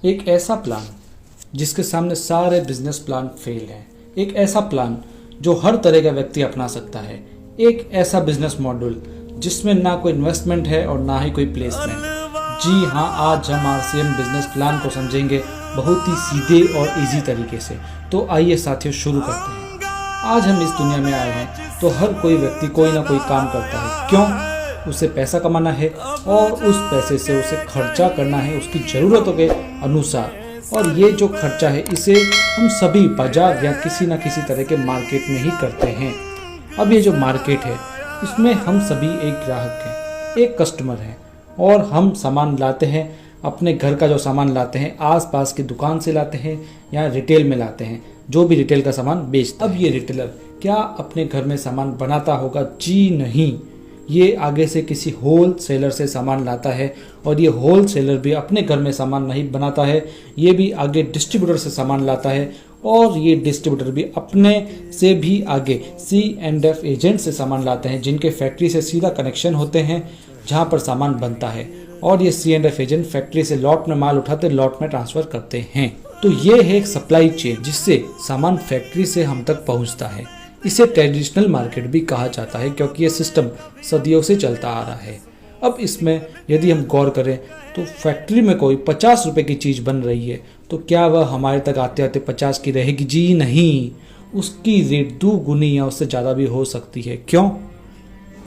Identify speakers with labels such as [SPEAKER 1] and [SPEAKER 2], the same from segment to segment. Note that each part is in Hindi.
[SPEAKER 1] एक ऐसा प्लान जिसके सामने सारे बिजनेस प्लान फेल हैं। एक ऐसा प्लान जो हर तरह का व्यक्ति अपना सकता है। एक ऐसा बिजनेस मॉडल जिसमें ना कोई इन्वेस्टमेंट है और ना ही कोई प्लेसमेंट। जी हाँ, आज हम आरसीएम बिजनेस प्लान को समझेंगे बहुत ही सीधे और इजी तरीके से। तो आइए साथियों शुरू करते हैं। आज हम इस दुनिया में आए हैं तो हर कोई व्यक्ति कोई ना कोई काम करता है। क्यों? उसे पैसा कमाना है और उस पैसे से उसे खर्चा करना है उसकी ज़रूरतों के अनुसार। और ये जो खर्चा है इसे हम सभी बाजार या किसी न किसी तरह के मार्केट में ही करते हैं। अब ये जो मार्केट है इसमें हम सभी एक ग्राहक हैं, एक कस्टमर हैं और हम सामान लाते हैं। अपने घर का जो सामान लाते हैं आसपास की दुकान से लाते हैं या रिटेल में लाते हैं, जो भी रिटेल का सामान बेचता है। अब ये रिटेलर क्या अपने घर में सामान बनाता होगा? जी नहीं, ये आगे से किसी होल सेलर से सामान लाता है और ये होल सेलर भी अपने घर में सामान नहीं बनाता है, ये भी आगे डिस्ट्रीब्यूटर से सामान लाता है और ये डिस्ट्रीब्यूटर भी अपने से भी आगे C&F एजेंट से सामान लाते हैं, जिनके फैक्ट्री से सीधा कनेक्शन होते हैं जहाँ पर सामान बनता है। और ये C&F एजेंट फैक्ट्री से लॉट में माल उठाते लॉट में ट्रांसफ़र करते हैं। तो ये है एक सप्लाई चेन जिससे सामान फैक्ट्री से हम तक पहुँचता है। इसे ट्रेडिशनल मार्केट भी कहा जाता है क्योंकि ये सिस्टम सदियों से चलता आ रहा है। अब इसमें यदि हम गौर करें तो फैक्ट्री में कोई 50 रुपए की चीज़ बन रही है तो क्या वह हमारे तक आते आते 50 की रहेगी? जी नहीं, उसकी रेट 2 गुनी या उससे ज़्यादा भी हो सकती है। क्यों?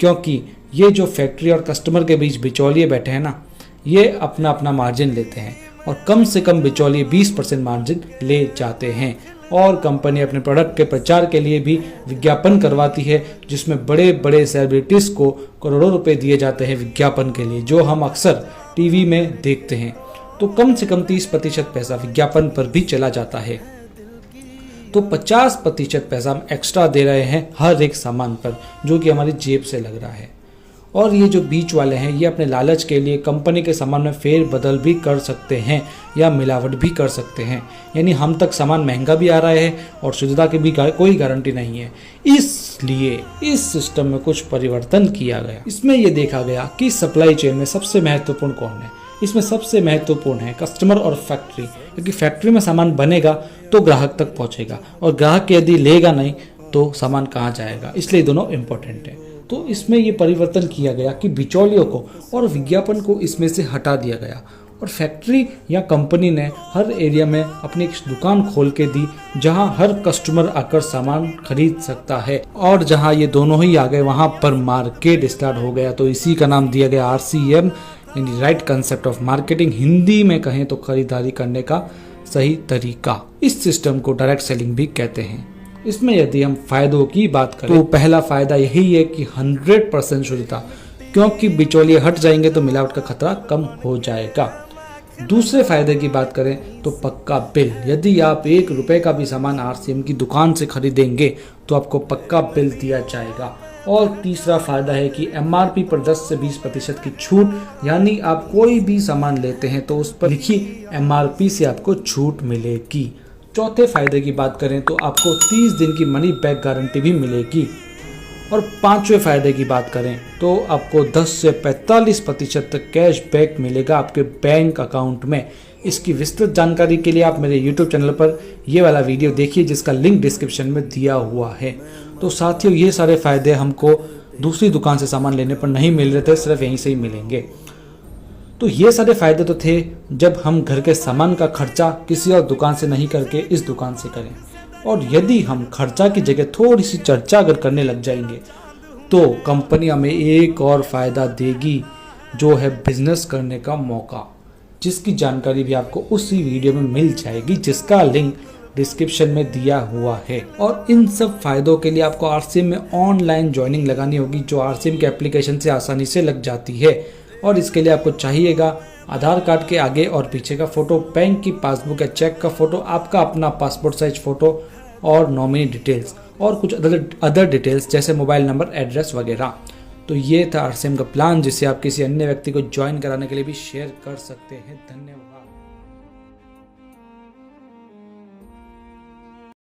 [SPEAKER 1] क्योंकि ये जो फैक्ट्री और कस्टमर के बीच बिचौलिए बैठे हैं ना, ये अपना अपना मार्जिन लेते हैं और कम से कम बिचौलिए 20% मार्जिन ले जाते हैं। और कंपनी अपने प्रोडक्ट के प्रचार के लिए भी विज्ञापन करवाती है जिसमें बड़े बड़े सेलिब्रिटीज़ को करोड़ों रुपए दिए जाते हैं विज्ञापन के लिए, जो हम अक्सर टीवी में देखते हैं। तो कम से कम 30% पैसा विज्ञापन पर भी चला जाता है। तो 50% पैसा हम एक्स्ट्रा दे रहे हैं हर एक सामान पर, जो कि हमारी जेब से लग रहा है। और ये जो बीच वाले हैं ये अपने लालच के लिए कंपनी के सामान में फेर बदल भी कर सकते हैं या मिलावट भी कर सकते हैं। यानी हम तक सामान महंगा भी आ रहा है और शुद्धता की भी कोई गारंटी नहीं है। इसलिए इस सिस्टम में कुछ परिवर्तन किया गया। इसमें यह देखा गया कि सप्लाई चेन में सबसे महत्वपूर्ण कौन है। इसमें सबसे महत्वपूर्ण है कस्टमर और फैक्ट्री, क्योंकि फैक्ट्री में सामान बनेगा तो ग्राहक तक पहुंचेगा और ग्राहक यदि लेगा नहीं तो सामान कहाँ जाएगा। इसलिए दोनों इम्पोर्टेंट है। तो इसमें ये परिवर्तन किया गया कि बिचौलियों को और विज्ञापन को इसमें से हटा दिया गया और फैक्ट्री या कंपनी ने हर एरिया में अपनी एक दुकान खोल के दी जहां हर कस्टमर आकर सामान खरीद सकता है। और जहां ये दोनों ही आ गए वहां पर मार्केट स्टार्ट हो गया। तो इसी का नाम दिया गया RCM, यानी right concept of marketing. Hindi में कहें तो खरीदारी करने का सही तरीका। इस सिस्टम को डायरेक्ट सेलिंग भी कहते हैं। इसमें यदि हम फायदों की बात करें तो पहला फायदा यही है कि 100% शुद्धता, क्योंकि बिचौलिए हट जाएंगे तो मिलावट का खतरा कम हो जाएगा। दूसरे फायदे की बात करें तो पक्का बिल। यदि आप 1 रुपए का भी सामान RCM की दुकान से खरीदेंगे तो आपको पक्का बिल दिया जाएगा। और तीसरा फायदा है कि MRP पर 10 से 20% की छूट, यानी आप कोई भी सामान लेते हैं तो उस पर लिखी MRP से आपको छूट मिलेगी। चौथे फायदे की बात करें तो आपको 30 दिन की मनी बैक गारंटी भी मिलेगी। और पांचवें फायदे की बात करें तो आपको 10 से 45% तक कैश बैक मिलेगा आपके बैंक अकाउंट में। इसकी विस्तृत जानकारी के लिए आप मेरे YouTube चैनल पर ये वाला वीडियो देखिए जिसका लिंक डिस्क्रिप्शन में दिया हुआ है। तो साथियों, ये सारे फायदे हमको दूसरी दुकान से सामान लेने पर नहीं मिल रहे थे, सिर्फ यहीं से ही मिलेंगे। तो ये सारे फायदे तो थे जब हम घर के सामान का खर्चा किसी और दुकान से नहीं करके इस दुकान से करें। और यदि हम खर्चा की जगह थोड़ी सी चर्चा अगर करने लग जाएंगे तो कंपनी हमें एक और फायदा देगी, जो है बिजनेस करने का मौका, जिसकी जानकारी भी आपको उसी वीडियो में मिल जाएगी जिसका लिंक डिस्क्रिप्शन में दिया हुआ है। और इन सब फायदों के लिए आपको RCM में ऑनलाइन ज्वाइनिंग लगानी होगी, जो RCM के एप्लीकेशन से आसानी से लग जाती है। और इसके लिए आपको चाहिएगा आधार कार्ड के आगे और पीछे का फोटो, बैंक की पासबुक या चेक का फोटो, आपका अपना पासपोर्ट साइज फोटो और नॉमिनी डिटेल्स और कुछ अदर डिटेल्स जैसे मोबाइल नंबर, एड्रेस वगैरह। तो ये था RCM का प्लान, जिसे आप किसी अन्य व्यक्ति को ज्वाइन कराने के लिए भी शेयर कर सकते हैं। धन्यवाद।